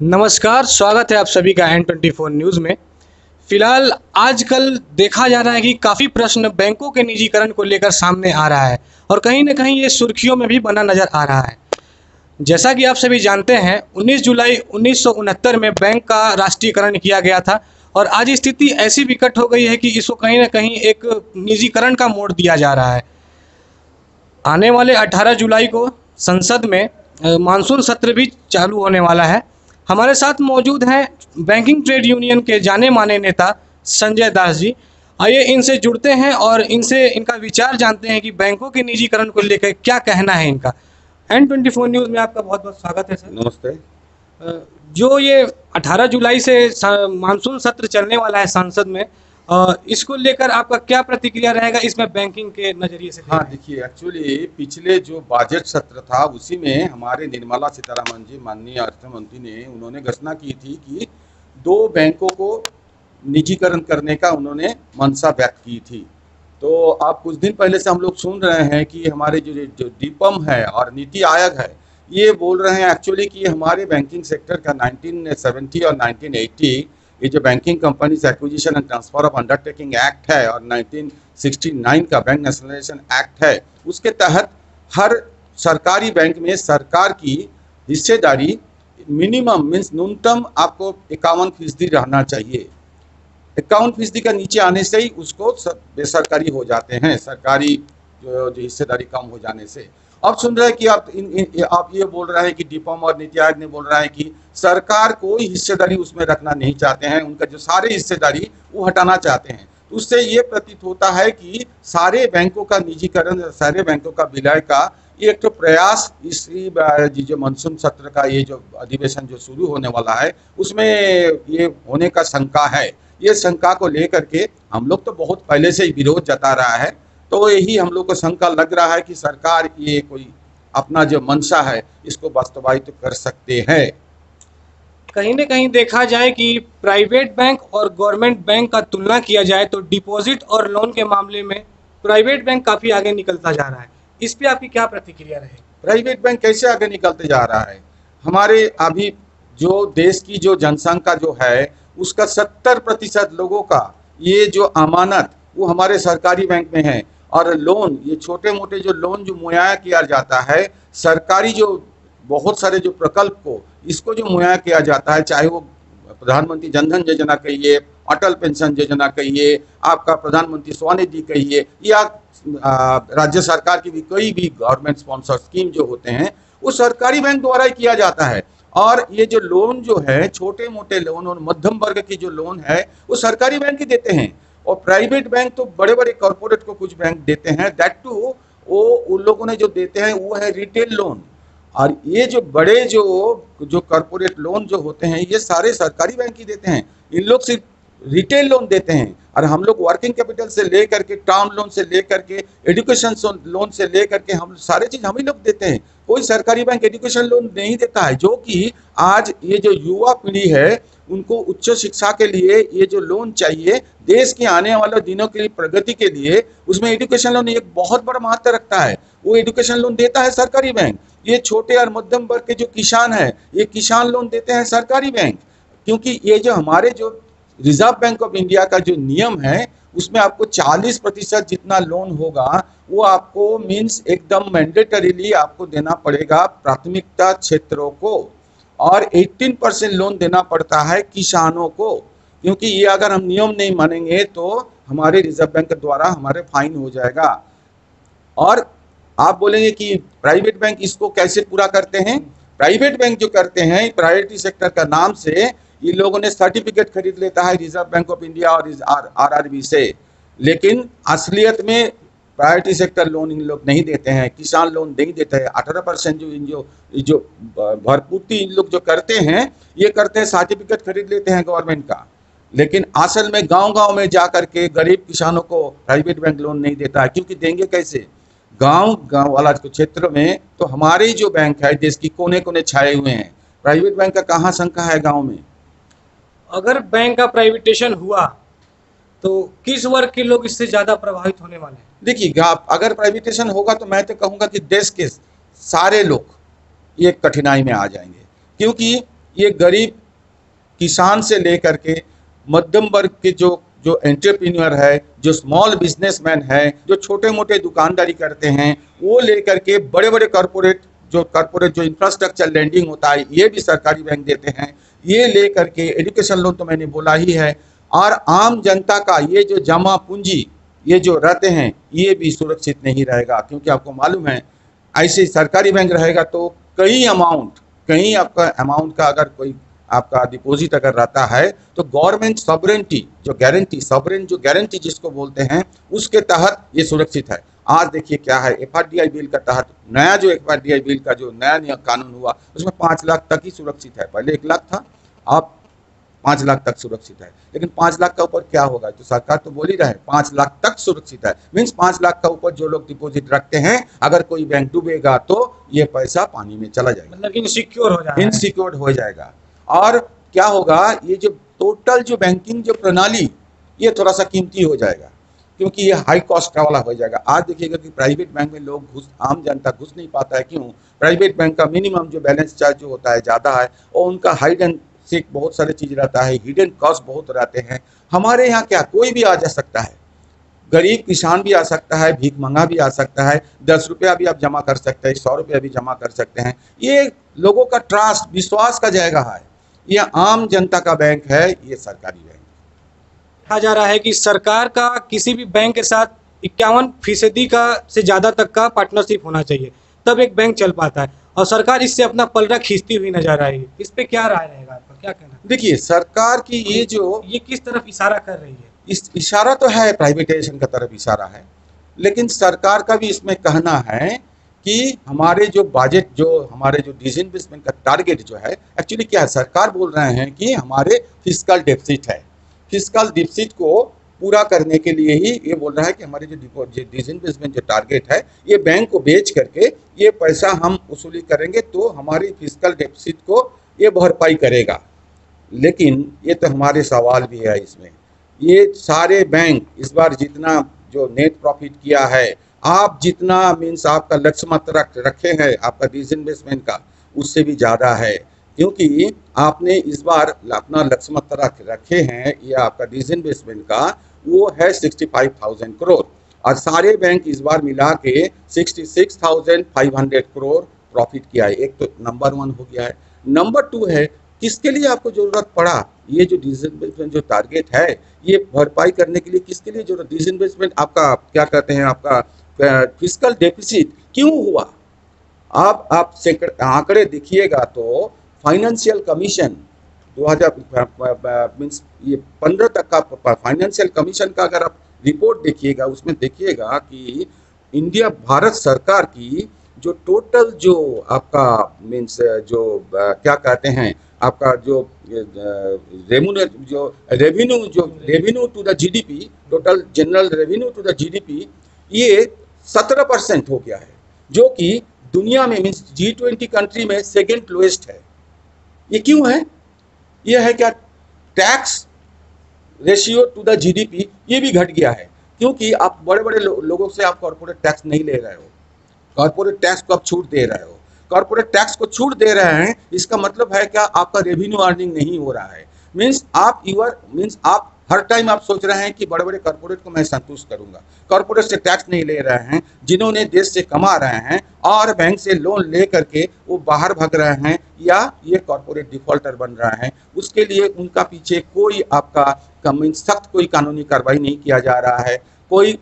नमस्कार, स्वागत है आप सभी का N24 न्यूज़ में। फिलहाल आजकल देखा जा रहा है कि काफ़ी प्रश्न बैंकों के निजीकरण को लेकर सामने आ रहा है और कहीं न कहीं ये सुर्खियों में भी बना नज़र आ रहा है। जैसा कि आप सभी जानते हैं, 19 जुलाई 1969 में बैंक का राष्ट्रीयकरण किया गया था और आज स्थिति ऐसी विकट हो गई है कि इसको कहीं न कहीं एक निजीकरण का मोड़ दिया जा रहा है। आने वाले 18 जुलाई को संसद में मानसून सत्र भी चालू होने वाला है। हमारे साथ मौजूद हैं बैंकिंग ट्रेड यूनियन के जाने माने नेता संजय दास जी। आइए इनसे जुड़ते हैं और इनसे इनका विचार जानते हैं कि बैंकों के निजीकरण को लेकर क्या कहना है इनका। N24 न्यूज़ में आपका बहुत बहुत स्वागत है सर। नमस्ते। जो ये 18 जुलाई से मानसून सत्र चलने वाला है संसद में, इसको लेकर आपका क्या प्रतिक्रिया रहेगा इसमें बैंकिंग के नज़रिए से? हाँ, देखिए, एक्चुअली पिछले जो बजट सत्र था उसी में हमारे निर्मला सीतारमण जी, माननीय अर्थ मंत्री ने उन्होंने घोषणा की थी कि 2 बैंकों को निजीकरण करने का उन्होंने मंशा व्यक्त की थी। तो आप कुछ दिन पहले से हम लोग सुन रहे हैं कि हमारे जो डीपम है और नीति आयोग है, ये बोल रहे हैं एक्चुअली कि हमारे बैंकिंग सेक्टर का 1970 और 1980 ये जो banking companies acquisition and transfer of undertaking act है और 1969 का बैंक नेशनलाइजेशन एक्ट है, उसके तहत हर सरकारी बैंक में सरकार की हिस्सेदारी मिनिमम मीन्स न्यूनतम आपको 51% रहना चाहिए। 51% का नीचे आने से ही उसको बेसरकारी हो जाते हैं, सरकारी जो हिस्सेदारी कम हो जाने से। अब सुन रहे हैं कि आप ये बोल रहे हैं कि डीपम और नीति आयोग ने बोल रहा है कि सरकार कोई हिस्सेदारी उसमें रखना नहीं चाहते हैं, उनका जो सारे हिस्सेदारी वो हटाना चाहते हैं। तो उससे ये प्रतीत होता है कि सारे बैंकों का निजीकरण, सारे बैंकों का विलय का ये एक तो प्रयास इस जो मानसून सत्र का ये जो अधिवेशन जो शुरू होने वाला है उसमें ये होने का शंका है। ये शंका को लेकर के हम लोग तो बहुत पहले से ही विरोध जता रहा है, तो यही हम लोग को शंका लग रहा है कि सरकार ये कोई अपना जो मंशा है इसको वास्तवायित कर सकते हैं। कहीं न कहीं देखा जाए कि प्राइवेट बैंक और गवर्नमेंट बैंक का तुलना किया जाए तो डिपॉजिट और लोन के मामले में प्राइवेट बैंक काफ़ी आगे निकलता जा रहा है। इस पे आपकी क्या प्रतिक्रिया रहेगी? प्राइवेट बैंक कैसे आगे निकलते जा रहा है? हमारे अभी जो देश की जो जनसंख्या जो है उसका 70% लोगों का ये जो अमानत वो हमारे सरकारी बैंक में है और लोन, ये छोटे मोटे जो लोन जो मुहैया किया जाता है, सरकारी जो बहुत सारे जो प्रकल्प को इसको जो मुहैया किया जाता है, चाहे वो प्रधानमंत्री जनधन योजना कहिए, अटल पेंशन योजना कहिए, आपका प्रधानमंत्री स्वनिधि कहिए, या राज्य सरकार की भी कोई भी गवर्नमेंट स्पॉन्सर स्कीम जो होते हैं वो सरकारी बैंक द्वारा ही किया जाता है। और ये जो लोन जो है, छोटे मोटे लोन और मध्यम वर्ग की जो लोन है वो सरकारी बैंक ही देते हैं और प्राइवेट बैंक तो बड़े बड़े कॉर्पोरेट को कुछ बैंक देते हैं, दैट टू वो उन लोगों ने जो देते हैं वो है रिटेल लोन। और ये जो बड़े जो कॉर्पोरेट लोन जो होते हैं ये सारे सरकारी बैंक ही देते हैं। इन लोग सिर्फ रिटेल लोन देते हैं और हम लोग वर्किंग कैपिटल से लेकर के, टर्म लोन से लेकर के, एजुकेशन लोन से लेकर के हम सारे चीज़ हम ही लोग देते हैं। कोई सरकारी बैंक एजुकेशन लोन नहीं देता है, जो कि आज ये जो युवा पीढ़ी है उनको उच्च शिक्षा के लिए ये जो लोन चाहिए देश के आने वाले दिनों के लिए, प्रगति के लिए, उसमें एजुकेशन लोन एक बहुत बड़ा महत्व रखता है। वो एजुकेशन लोन देता है सरकारी बैंक। ये छोटे और मध्यम वर्ग के जो किसान है ये किसान लोन देते हैं सरकारी बैंक, क्योंकि ये जो हमारे जो रिजर्व बैंक ऑफ इंडिया का जो नियम है उसमें आपको 40% जितना लोन होगा वो आपको मीन्स एकदम मैंडेटरीली आपको देना पड़ेगा प्राथमिकता क्षेत्रों को, और 18% लोन देना पड़ता है किसानों को, क्योंकि ये अगर हम नियम नहीं मानेंगे तो हमारे रिजर्व बैंक द्वारा हमारे फाइन हो जाएगा। और आप बोलेंगे कि प्राइवेट बैंक इसको कैसे पूरा करते हैं? प्राइवेट बैंक जो करते हैं प्रायोरिटी सेक्टर का नाम से ये लोगों ने सर्टिफिकेट खरीद लेता है रिजर्व बैंक ऑफ इंडिया और RRB से, लेकिन असलियत में प्रायोरिटी सेक्टर लोन इन लोग नहीं देते हैं, किसान लोन नहीं देते हैं। 18% जो भरपूर्ति इन लोग जो करते हैं ये करते हैं, सर्टिफिकेट खरीद लेते हैं गवर्नमेंट का, लेकिन असल में गांव-गांव में जा करके गरीब किसानों को प्राइवेट बैंक लोन नहीं देता है, क्योंकि देंगे कैसे? गांव वाला क्षेत्र में तो हमारे जो बैंक है देश की कोने कोने छाए हुए हैं, प्राइवेट बैंक का कहाँ शंका है गाँव में? अगर बैंक का प्राइवेटेशन हुआ तो किस वर्ग के लोग इससे ज़्यादा प्रभावित होने वाले हैं? देखिए, अगर प्राइवेटेशन होगा तो मैं तो कहूँगा कि देश के सारे लोग ये कठिनाई में आ जाएंगे, क्योंकि ये गरीब किसान से लेकर के मध्यम वर्ग के जो एंटरप्रेन्योर है, जो स्मॉल बिजनेसमैन है, जो छोटे मोटे दुकानदारी करते हैं, वो लेकर के बड़े बड़े कॉरपोरेट जो इंफ्रास्ट्रक्चर लैंडिंग होता है ये भी सरकारी बैंक देते हैं। ये लेकर के एजुकेशन लोन तो मैंने बोला ही है, और आम जनता का ये जो जमा पूंजी ये जो रहते हैं ये भी सुरक्षित नहीं रहेगा, क्योंकि आपको मालूम है ऐसे सरकारी बैंक रहेगा तो कहीं आपका अमाउंट का अगर कोई आपका डिपॉजिट अगर रहता है तो गवर्नमेंट सॉवरेनिटी जो गारंटी जिसको बोलते हैं उसके तहत ये सुरक्षित है। आज देखिए क्या है, एफआरडीआई बिल का तहत नया जो एफआरडीआई बिल का जो नया कानून हुआ उसमें 5 लाख तक ही सुरक्षित है। पहले 1 लाख था, अब 5 लाख तक सुरक्षित है। लेकिन 5 लाख का ऊपर क्या होगा, तो सरकार तो बोल ही रहे 5 लाख तक सुरक्षित है। मीन्स 5 लाख का ऊपर जो लोग डिपॉजिट रखते हैं अगर कोई बैंक डूबेगा तो ये पैसा पानी में चला जाएगा, मतलब इनसिक्योर हो जाएगा। और क्या होगा, ये जो टोटल जो बैंकिंग जो प्रणाली ये थोड़ा सा कीमती हो जाएगा, क्योंकि ये हाई कॉस्ट वाला हो जाएगा। आज देखिएगा कि प्राइवेट बैंक में लोग आम जनता घुस नहीं पाता है। क्यों? प्राइवेट बैंक का मिनिमम जो बैलेंस चार्ज जो होता है ज़्यादा है, और उनका हाइड एंड सीक बहुत सारे चीज़ रहता है, हिडन कॉस्ट बहुत रहते हैं। हमारे यहाँ क्या कोई भी आ जा सकता है, गरीब किसान भी आ सकता है, भीख मंगा भी आ सकता है, 10 रुपया भी आप जमा कर सकते हैं, 100 रुपया भी जमा कर सकते हैं। ये लोगों का ट्रस्ट विश्वास का जाएगा है। ये आम जनता का बैंक है, ये सरकारी बैंक। कहा जा रहा है कि सरकार का किसी भी बैंक के साथ 51% का से ज़्यादा तक का पार्टनरशिप होना चाहिए, तब एक बैंक चल पाता है, और सरकार इससे अपना पलड़ा खींचती हुई नजर आई है। इस पे क्या राय रहेगा आपका, क्या कहना? देखिए सरकार की ये किस तरफ इशारा कर रही है? इस इशारा तो है, प्राइवेटाइजेशन का तरफ इशारा है, लेकिन सरकार का भी इसमें कहना है कि हमारे जो बजट हमारे जो डिसइन्वेस्टमेंट का टारगेट जो है, एक्चुअली क्या है, सरकार बोल रहे हैं कि हमारे फिस्कल डेफिसिट है, फिस्कल डेफिसिट को पूरा करने के लिए ही ये बोल रहा है कि हमारे जो डिसइन्वेस्टमेंट जो टारगेट है ये बैंक को बेच करके ये पैसा हम वसूली करेंगे तो हमारी फिस्कल डेफिसिट को ये भरपाई करेगा। लेकिन ये तो हमारे सवाल भी है इसमें, ये सारे बैंक इस बार जितना जो नेट प्रॉफिट किया है, आप जितना मीन्स आपका लक्ष्य मत रखे हैं आपका डिसइन्वेस्टमेंट का, उससे भी ज़्यादा है, क्योंकि आपने इस बार अपना लक्ष्य मत रखे हैं ये आपका डिसइन्वेस्टमेंट का वो है 65,000 करोड़, और सारे बैंक इस बार मिला के 66,500 करोड़ प्रॉफिट किया है। एक तो नंबर 1 हो गया है। नंबर 2 है, किसके लिए आपको ज़रूरत पड़ा ये जो डिसइन्वेस्टमेंट जो टारगेट है ये भरपाई करने के लिए, किसके लिए जो डिसइन्वेस्टमेंट आपका क्या कहते हैं आपका फिस्कल डेफिसिट क्यों हुआ? आप आंकड़े देखिएगा तो फाइनेंशियल कमीशन 2000 मीन्स ये 15 तक का फाइनेंशियल कमीशन का अगर आप रिपोर्ट देखिएगा उसमें देखिएगा कि भारत सरकार की जो टोटल जो आपका मीन्स जो क्या कहते हैं आपका जो revenue to the GDP, total general revenue to the GDP ये 17% हो गया है, जो कि दुनिया में मीन्स G20 कंट्री में सेकेंड लोएस्ट है। ये क्यों है? ये है क्या tax ratio to the GDP ये भी घट गया है, क्योंकि आप बड़े बड़े लोगों से आप कॉर्पोरेट टैक्स नहीं ले रहे हो, कॉर्पोरेट टैक्स को आप छूट दे रहे हो। कॉर्पोरेट टैक्स को छूट दे रहे हैं, इसका मतलब है क्या आपका रेवेन्यू अर्निंग नहीं हो रहा है। मीन्स आप हर टाइम आप सोच रहे हैं कि बड़े बड़े कॉर्पोरेट को मैं संतुष्ट करूंगा, कॉर्पोरेट से टैक्स नहीं ले रहे हैं, जिन्होंने देश से कमा रहे हैं और बैंक से लोन ले करके वो बाहर भाग रहे हैं या ये कॉर्पोरेट डिफॉल्टर बन रहे हैं, उसके लिए उनका पीछे कोई आपका सख्त कोई कानूनी कार्रवाई नहीं किया जा रहा है, कोई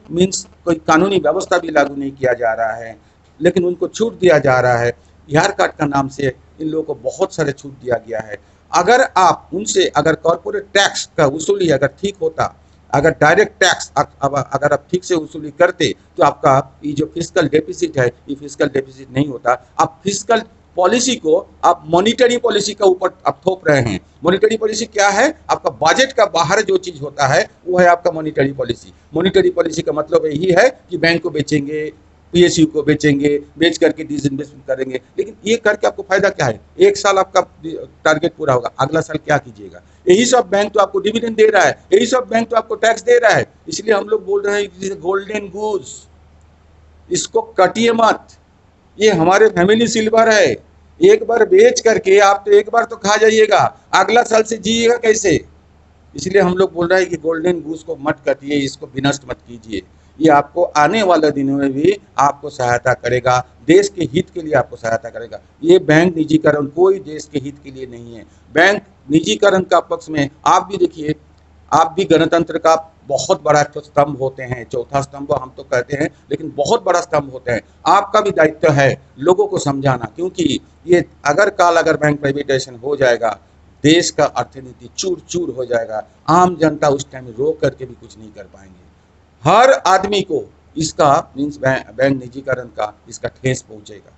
कानूनी व्यवस्था भी लागू नहीं किया जा रहा है, लेकिन उनको छूट दिया जा रहा है। बिहार कार्ड का नाम से इन लोगों को बहुत सारे छूट दिया गया है। अगर आप उनसे अगर कॉर्पोरेट टैक्स का वसूली अगर ठीक होता, अगर डायरेक्ट टैक्स अगर आप ठीक से वसूली करते तो आपका ये जो फिस्कल डेफिसिट है ये फिस्कल डेफिसिट नहीं होता। आप फिस्कल पॉलिसी को आप मॉनिटरी पॉलिसी का ऊपर आप थोप रहे हैं। मॉनिटरी पॉलिसी क्या है? आपका बजट का बाहर जो चीज़ होता है वो है आपका मॉनिटरी पॉलिसी। मॉनिटरी पॉलिसी का मतलब यही है कि बैंक को बेचेंगे, पीएसयू को बेचेंगे, बेच करके डिसइन्वेस्टमेंट करेंगे। लेकिन ये करके आपको फायदा क्या है? 1 साल आपका टारगेट पूरा होगा, अगला साल क्या कीजिएगा? यही सब बैंक तो आपको डिविडेंड दे रहा है, यही सब बैंक तो आपको टैक्स दे रहा है। इसलिए हम लोग बोल रहे हैं गोल्डन गूस, इसको कटिए मत। ये हमारे फैमिली सिल्वर है, एक बार बेच करके आप तो एक बार तो खा जाइएगा, अगला साल से जिएगा कैसे? इसलिए हम लोग बोल रहे हैं कि गोल्डन गूस को मत काटिए, इसको विनष्ट मत कीजिए। ये आपको आने वाले दिनों में भी आपको सहायता करेगा, देश के हित के लिए आपको सहायता करेगा। ये बैंक निजीकरण कोई देश के हित के लिए नहीं है। बैंक निजीकरण का पक्ष में आप भी देखिए, आप भी गणतंत्र का बहुत बड़ा स्तंभ होते हैं, चौथा स्तंभ हम तो कहते हैं, लेकिन बहुत बड़ा स्तंभ होते हैं। आपका भी दायित्व है लोगों को समझाना, क्योंकि ये अगर बैंक प्राइवेटाइजेशन हो जाएगा, देश का अर्थनीति चूर चूर हो जाएगा। आम जनता उस टाइम रो करके भी कुछ नहीं कर पाएंगे। हर आदमी को इसका मीन्स बैंक निजीकरण का इसका ठेस पहुंचेगा।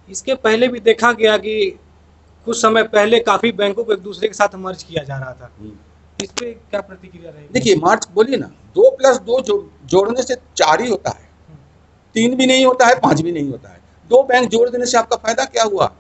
इसके पहले भी देखा गया कि कुछ समय पहले काफी बैंकों को एक दूसरे के साथ मर्ज किया जा रहा था। इस पे क्या प्रतिक्रिया रहेगी? देखिए, मार्च बोलिए ना, 2+2 जोड़ने से 4 ही होता है, 3 भी नहीं होता है, 5 भी नहीं होता है। 2 बैंक जोड़ देने से आपका फायदा क्या हुआ?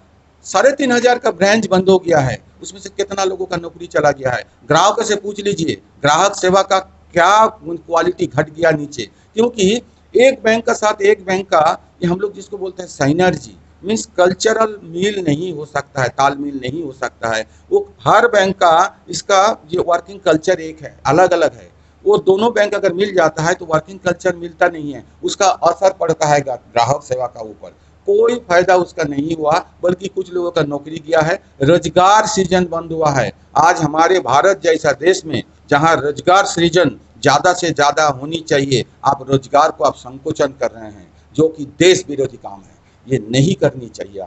3,500 का ब्रांच बंद हो गया है, उसमें से कितना लोगों का नौकरी चला गया है। ग्राहकों से पूछ लीजिए, ग्राहक सेवा का क्या क्वालिटी घट गया नीचे, क्योंकि एक बैंक का साथ एक बैंक का, ये हम लोग जिसको बोलते हैं साइनर्जी, मीन्स कल्चरल मील नहीं हो सकता है, तालमेल नहीं हो सकता है। वो हर बैंक का इसका जो वर्किंग कल्चर एक है, अलग अलग है। वो दोनों बैंक अगर मिल जाता है तो वर्किंग कल्चर मिलता नहीं है, उसका असर पड़ता है ग्राहक सेवा का ऊपर। कोई फायदा उसका नहीं हुआ, बल्कि कुछ लोगों का नौकरी गया है, रोजगार सृजन बंद हुआ है। आज हमारे भारत जैसा देश में जहां रोजगार सृजन ज्यादा से ज्यादा होनी चाहिए, आप रोजगार को आप संकोचन कर रहे हैं, जो कि देश विरोधी काम है। ये नहीं करनी चाहिए।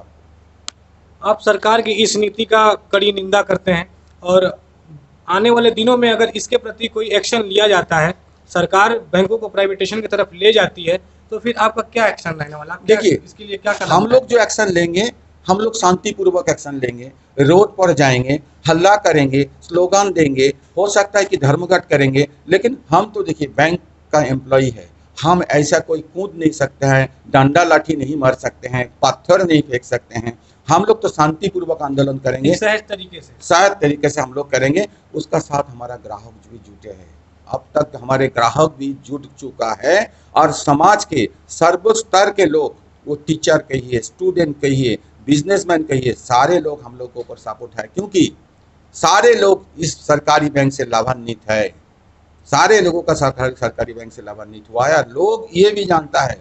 आप सरकार की इस नीति का कड़ी निंदा करते हैं, और आने वाले दिनों में अगर इसके प्रति कोई एक्शन लिया जाता है, सरकार बैंकों को प्राइवेटाइजेशन की तरफ ले जाती है, तो फिर आपका क्या एक्शन रहने वाला? देखिए, इसके लिए क्या करना? हम लोग जो एक्शन लेंगे, हम लोग शांतिपूर्वक एक्शन लेंगे, रोड पर जाएंगे, हल्ला करेंगे, स्लोगन देंगे, हो सकता है कि धर्मघट करेंगे, लेकिन हम तो देखिए बैंक का एम्प्लॉय है, हम ऐसा कोई कूद नहीं सकते हैं, डंडा लाठी नहीं मार सकते हैं, पत्थर नहीं फेंक सकते हैं। हम लोग तो शांतिपूर्वक आंदोलन करेंगे, सहज तरीके से हम लोग करेंगे। उसका साथ हमारा ग्राहक भी जुटे हैं, अब तक हमारे ग्राहक भी जुट चुका है, और समाज के सर्व स्तर के लोग, वो टीचर कहिए, स्टूडेंट कहिए, बिजनेसमैन कहिए, सारे लोग हम लोग के ऊपर सपोर्ट है, क्योंकि सारे लोग इस सरकारी बैंक से लाभान्वित है। सारे लोगों का सरकारी बैंक से लाभान्वित हुआ है। लोग ये भी जानता है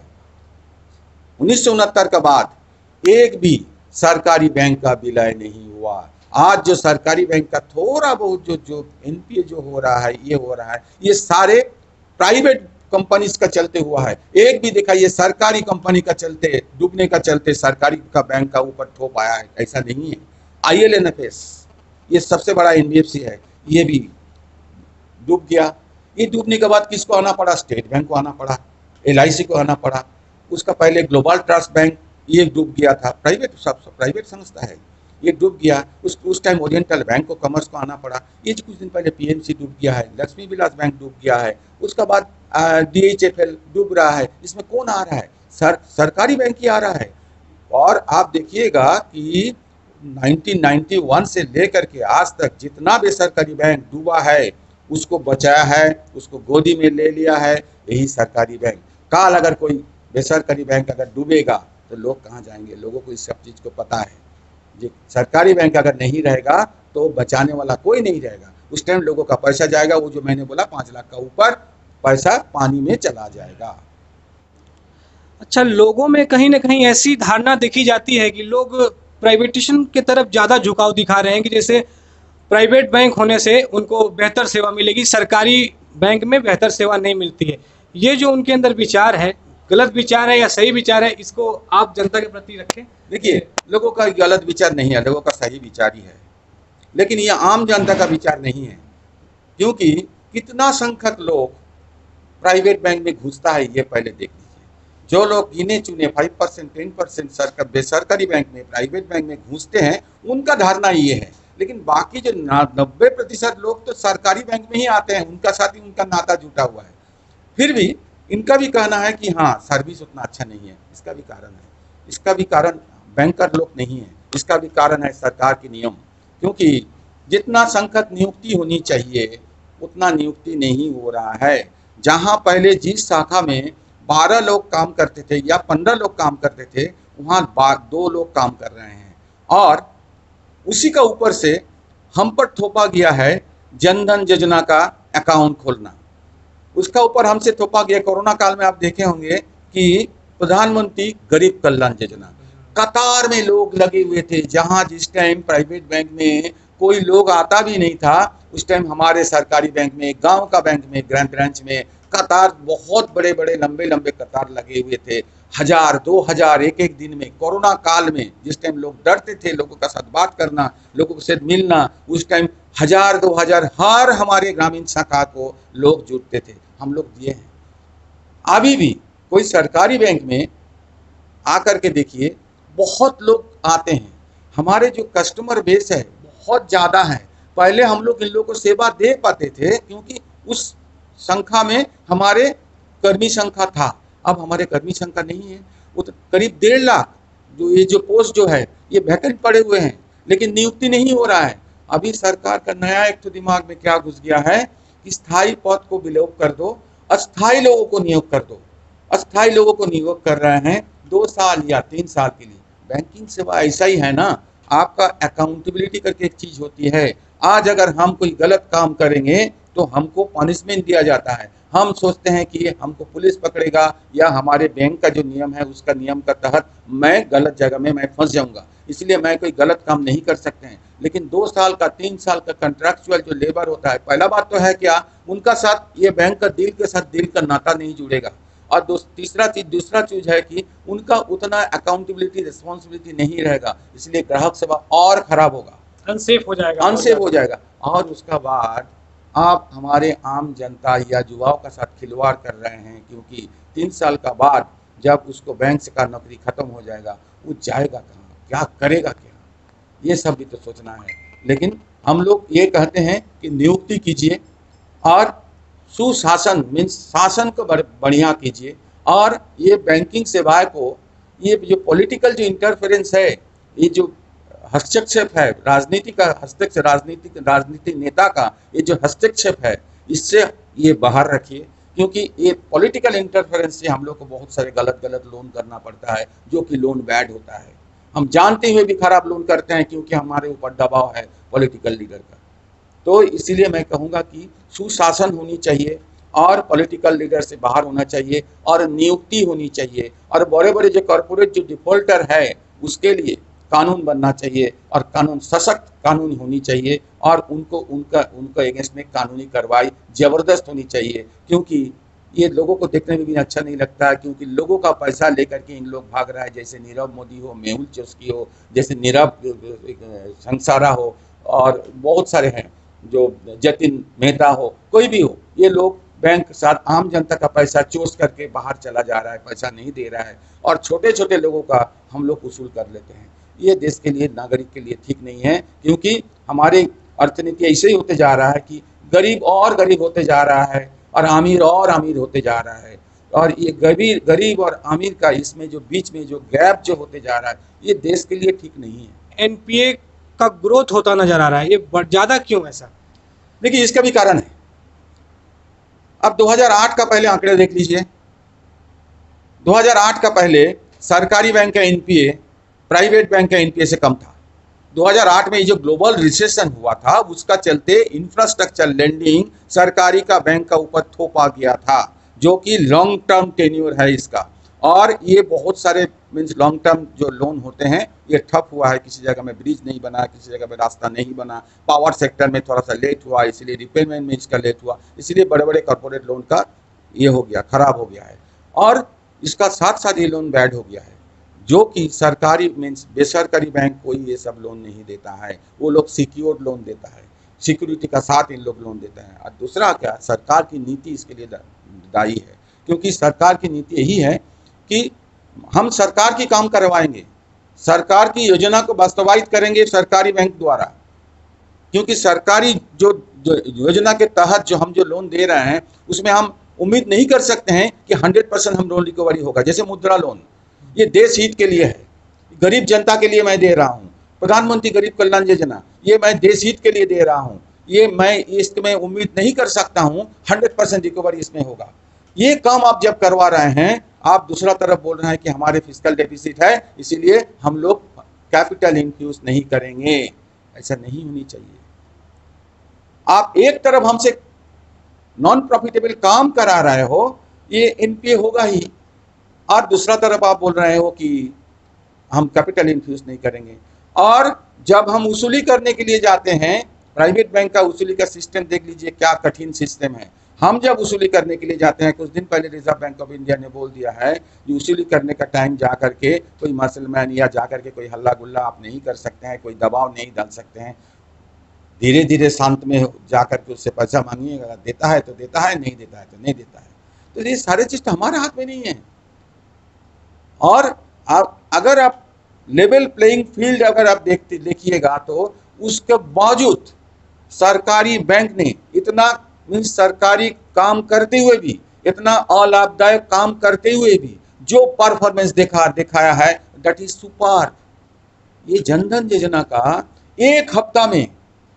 1969 के बाद एक भी सरकारी बैंक का विलय नहीं हुआ। आज जो सरकारी बैंक का थोड़ा बहुत जो एनपीए जो हो रहा है, ये हो रहा है, ये सारे प्राइवेट कंपनीज का चलते हुआ है। एक भी देखा ये सरकारी कंपनी का चलते, डूबने का चलते सरकारी का बैंक का ऊपर ठोप आया है, ऐसा नहीं है। IL&FS ये सबसे बड़ा एनबीएफसी है, ये भी डूब गया। ये डूबने के बाद किसको आना पड़ा? स्टेट बैंक को आना पड़ा, LIC को आना पड़ा। उसका पहले ग्लोबल ट्रस्ट बैंक ये डूब गया था, प्राइवेट संस्था है, ये डूब गया। उस टाइम ओरिएंटल बैंक को, कॉमर्स को आना पड़ा। ये कुछ दिन पहले PNC डूब गया है, लक्ष्मी विलास बैंक डूब गया है, उसका बाद DHFL डूब रहा है। इसमें कौन आ रहा है? सरकारी बैंक ही आ रहा है। और आप देखिएगा कि 1991 से लेकर के आज तक जितना बेसरकारी बैंक डूबा है, उसको बचाया है, उसको गोदी में ले लिया है यही सरकारी बैंक। कल अगर कोई बेसरकारी बैंक अगर डूबेगा तो लोग कहाँ जाएंगे? लोगों को इस सब चीज़ को पता है। जी, सरकारी बैंक अगर नहीं रहेगा तो बचाने वाला कोई नहीं रहेगा। उस टाइम लोगों का पैसा जाएगा, वो जो मैंने बोला 5 लाख का ऊपर पैसा पानी में चला जाएगा। अच्छा, लोगों में कहीं ना कहीं ऐसी धारणा देखी जाती है कि लोग प्राइवेटेशन की तरफ ज़्यादा झुकाव दिखा रहे हैं, कि जैसे प्राइवेट बैंक होने से उनको बेहतर सेवा मिलेगी, सरकारी बैंक में बेहतर सेवा नहीं मिलती है। ये जो उनके अंदर विचार है, गलत विचार है या सही विचार है, इसको आप जनता के प्रति रखें। देखिए, लोगों का गलत विचार नहीं है, लोगों का सही विचार ही है, लेकिन ये आम जनता का विचार नहीं है। क्योंकि कितना संख्यक लोग प्राइवेट बैंक में घुसता है, ये पहले देख लीजिए। जो लोग गिने चुने 5%, 10% बेसरकारी बैंक में, प्राइवेट बैंक में घुसते हैं, उनका धारणा ये है। लेकिन बाकी जो 90% लोग तो सरकारी बैंक में ही आते हैं, उनका साथ ही उनका नाता जुटा हुआ है। फिर भी इनका भी कहना है कि हाँ, सर्विस उतना अच्छा नहीं है। इसका भी कारण है, इसका भी कारण बैंकर लोग नहीं है, इसका भी कारण है सरकार के नियम। क्योंकि जितना संख्यक नियुक्ति होनी चाहिए उतना नियुक्ति नहीं हो रहा है। जहाँ पहले जिस शाखा में 12 लोग काम करते थे या 15 लोग काम करते थे, वहाँ 2 लोग काम कर रहे हैं। और उसी का ऊपर से हम पर थोपा गया है जनधन योजना का अकाउंट खोलना। उसका ऊपर हमसे थोपा गया, कोरोना काल में आप देखे होंगे कि प्रधानमंत्री गरीब कल्याण योजना, कतार में लोग लगे हुए थे। जहां जिस टाइम प्राइवेट बैंक में कोई लोग आता भी नहीं था, उस टाइम हमारे सरकारी बैंक में, गांव का बैंक में, ब्रांच में कतार, बहुत बड़े बड़े लंबे लंबे कतार लगे हुए थे। 1000 2000 एक दिन में। कोरोना काल में जिस टाइम लोग डरते थे लोगों का साथ बात करना, लोगों से मिलना, उस टाइम 1000 2000 हर हमारे ग्रामीण शाखा को लोग जुटते थे, हम लोग दिए हैं। अभी भी कोई सरकारी बैंक में आकर के देखिए, बहुत लोग आते हैं। हमारे जो कस्टमर बेस है बहुत ज़्यादा है। पहले हम लोग इन लोगों को सेवा दे पाते थे क्योंकि उस संख्या में हमारे कर्मी संख्या था। अब हमारे कर्मी संख्या नहीं है। वो तो करीब 1.5 लाख जो पोस्ट जो है ये वैकेंट पड़े हुए हैं, लेकिन नियुक्ति नहीं हो रहा है। अभी सरकार का नया एक तो दिमाग में क्या घुस गया है कि स्थायी पद को विलोप कर दो, अस्थायी लोगों को नियोग कर दो। अस्थायी लोगों को नियोग कर रहे हैं 2 साल या 3 साल के लिए। बैंकिंग सेवा ऐसा ही है ना, आपका अकाउंटेबिलिटी करके एक चीज होती है। आज अगर हम कोई गलत काम करेंगे तो हमको पनिशमेंट दिया जाता है। हम सोचते हैं कि हमको पुलिस पकड़ेगा या हमारे बैंक का जो नियम है उसका नियम का तहत मैं गलत जगह में मैं फंस जाऊंगा, इसलिए मैं कोई गलत काम नहीं कर सकते हैं। लेकिन 2 साल का 3 साल का कंट्रैक्चुअल जो लेबर होता है, पहला बात तो है क्या, उनका साथ ये बैंक का दिल के साथ दिल का नाता नहीं जुड़ेगा। और दूसरा चीज है कि उनका उतना अकाउंटेबिलिटी रिस्पॉन्सिबिलिटी नहीं रहेगा, इसलिए ग्राहक सेवा और खराब होगा, अनसेफ हो जाएगा। और उसका बाद आप हमारे आम जनता या युवाओं का साथ खिलवाड़ कर रहे हैं, क्योंकि 3 साल का बाद जब उसको बैंक से का नौकरी खत्म हो जाएगा, वो जाएगा कहाँ, क्या करेगा क्या, ये सब भी तो सोचना है। लेकिन हम लोग ये कहते हैं कि नियुक्ति कीजिए और सुशासन मीन्स शासन को बढ़िया कीजिए। और ये बैंकिंग सेवाएं को, ये जो पॉलिटिकल जो इंटरफेरेंस है, ये जो हस्तक्षेप है, राजनीति का हस्तक्षेप, राजनीतिक नेता का ये जो हस्तक्षेप है, इससे ये बाहर रखिए। क्योंकि ये पॉलिटिकल इंटरफेरेंस से हम लोग को बहुत सारे गलत लोन करना पड़ता है, जो कि लोन बैड होता है। हम जानते हुए भी खराब लोन करते हैं क्योंकि हमारे ऊपर दबाव है पॉलिटिकल लीडर का। तो इसीलिए मैं कहूँगा कि सुशासन होनी चाहिए और पॉलिटिकल लीडर से बाहर होना चाहिए और नियुक्ति होनी चाहिए। और बड़े बड़े जो कॉर्पोरेट जो डिफॉल्टर है उसके लिए कानून बनना चाहिए और कानून सशक्त कानून होनी चाहिए और उनका अगेंस्ट में कानूनी कार्रवाई जबरदस्त होनी चाहिए। क्योंकि ये लोगों को देखने में भी अच्छा नहीं लगता है, क्योंकि लोगों का पैसा लेकर के इन लोग भाग रहा है। जैसे नीरव मोदी हो, मेहुल चोस्की हो, जैसे नीरव संसारा हो, और बहुत सारे हैं, जो जतिन मेहता हो, कोई भी हो, ये लोग बैंक के साथ आम जनता का पैसा चोस करके बाहर चला जा रहा है, पैसा नहीं दे रहा है और छोटे छोटे लोगों का हम लोग वसूल कर लेते हैं। ये देश के लिए, नागरिक के लिए ठीक नहीं है, क्योंकि हमारे अर्थनीति ऐसे ही होते जा रहा है कि गरीब और गरीब होते जा रहा है और अमीर होते जा रहा है। और ये गरीब और अमीर का इसमें जो बीच में जो गैप जो होते जा रहा है, ये देश के लिए ठीक नहीं है। एनपीए का ग्रोथ होता नजर आ रहा है, ये ज़्यादा क्यों ऐसा? देखिए, इसका भी कारण है। अब 2008 का पहले आंकड़े देख लीजिए। 2008 का पहले सरकारी बैंक का एनपीए प्राइवेट बैंक का एनपीए से कम था। 2008 में ये जो ग्लोबल रिसेशन हुआ था, उसका चलते इंफ्रास्ट्रक्चर लेंडिंग सरकारी का बैंक का ऊपर थोपा गया था, जो कि लॉन्ग टर्म टेन्योर है इसका। और ये बहुत सारे मीन्स लॉन्ग टर्म जो लोन होते हैं ये ठप हुआ है। किसी जगह में ब्रिज नहीं बना, किसी जगह में रास्ता नहीं बना, पावर सेक्टर में थोड़ा सा लेट हुआ, इसलिए रिपेमेंट में इसका लेट हुआ, इसलिए बड़े बड़े कॉर्पोरेट लोन का ये हो गया, खराब हो गया है। और इसका साथ साथ ये लोन बैड हो गया है, जो कि सरकारी मीन्स बेसरकारी बैंक कोई ये सब लोन नहीं देता है। वो लोग सिक्योर्ड लोन देता है, सिक्योरिटी का साथ इन लोग लोन देते हैं। और दूसरा क्या, सरकार की नीति इसके लिए दायी है, क्योंकि सरकार की नीति यही है कि हम सरकार की काम करवाएंगे, सरकार की योजना को वास्तवायित करेंगे सरकारी बैंक द्वारा। क्योंकि सरकारी जो योजना के तहत जो हम जो लोन दे रहे हैं, उसमें हम उम्मीद नहीं कर सकते हैं कि 100% हम लोन रिकवरी होगा। जैसे मुद्रा लोन, ये देश हित के लिए है, गरीब जनता के लिए मैं दे रहा हूँ। प्रधानमंत्री गरीब कल्याण योजना, ये मैं देश हित के लिए दे रहा हूँ, ये मैं इसमें उम्मीद नहीं कर सकता हूँ 100% रिकवरी इसमें होगा। ये काम आप जब करवा रहे हैं, आप दूसरा तरफ बोल रहे हैं कि हमारे फिस्कल डेफिसिट है, इसीलिए हम लोग कैपिटल इन्फ्यूज नहीं करेंगे। ऐसा नहीं होनी चाहिए। आप एक तरफ हमसे नॉन प्रॉफिटेबल काम करा रहे हो, ये एनपीए होगा ही, और दूसरा तरफ आप बोल रहे हो कि हम कैपिटल इन्फ्यूज नहीं करेंगे। और जब हम वसूली करने के लिए जाते हैं, प्राइवेट बैंक का वसूली का सिस्टम देख लीजिए क्या कठिन सिस्टम है। हम जब वसूली करने के लिए जाते हैं, कुछ दिन पहले रिजर्व बैंक ऑफ इंडिया ने बोल दिया है कि वसूली करने का टाइम जा करके कोई मसलमैन या जा करके कोई हल्ला गुल्ला आप नहीं कर सकते हैं, कोई दबाव नहीं डाल सकते हैं, धीरे धीरे शांत में जा करके उससे पैसा मांगिएगा, देता है तो देता है, नहीं देता है तो नहीं देता है। तो ये सारे चीज़ तो हमारे हाथ में नहीं है। और अगर आप लेवल प्लेइंग फील्ड अगर आप देखिएगा तो उसके बावजूद सरकारी बैंक ने इतना सरकारी काम करते हुए भी, इतना अलाभदायक काम करते हुए भी जो परफॉर्मेंस दिखाया है, दैट इज सुपर। ये जनधन योजना का एक हफ्ता में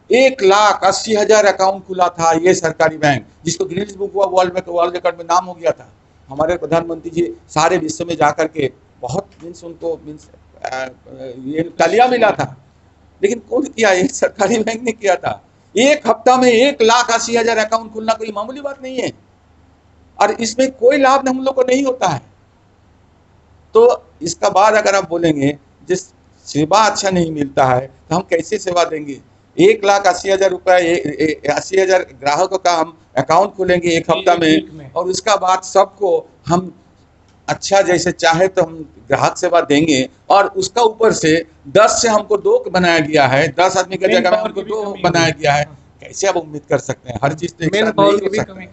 1,80,000 अकाउंट खुला था ये सरकारी बैंक, जिसको Guinness book of world record में नाम हो गया था। हमारे प्रधानमंत्री जी सारे विश्व में जाकर के बहुत उनको तालियां मिला था, लेकिन कौन किया? एक सरकारी बैंक ने किया था। एक हफ्ता में 1,80,000 अकाउंट खुलना कोई मामूली बात नहीं है, और इसमें कोई लाभ हम लोग को नहीं होता है। तो इसका बाद अगर आप बोलेंगे जिस सेवा अच्छा नहीं मिलता है तो हम कैसे सेवा देंगे? 1,80,000 रुपये 80,000 ग्राहकों का हम अकाउंट खोलेंगे एक हफ्ता में, और उसका बाद सबको हम अच्छा जैसे चाहे तो हम ग्राहक सेवा देंगे, और उसका ऊपर से 10 से हमको 2 बनाया गया है, 10 आदमी की जगह में हमको 2 बनाया गया है। कैसे आप उम्मीद कर सकते हैं? हर चीज तो एक साथ नहीं हो सकता है।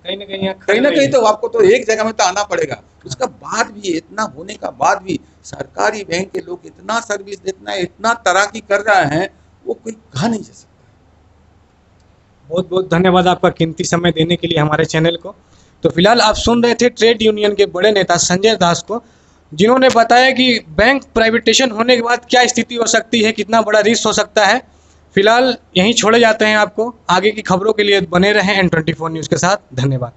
कहीं ना कहीं तो आपको तो एक जगह में तो आना पड़ेगा। उसका बाद भी, इतना होने का बाद भी सरकारी बैंक के लोग इतना सर्विस देना, इतना तरक्की कर रहे हैं, वो कोई कहा नहीं जा सकता। बहुत बहुत धन्यवाद आपका कीमती समय देने के लिए हमारे चैनल को। तो फिलहाल आप सुन रहे थे ट्रेड यूनियन के बड़े नेता संजय दास को, जिन्होंने बताया कि बैंक प्राइवेटेशन होने के बाद क्या स्थिति हो सकती है, कितना बड़ा रिस्क हो सकता है। फिलहाल यहीं छोड़े जाते हैं आपको। आगे की खबरों के लिए बने रहें N24 न्यूज़ के साथ। धन्यवाद।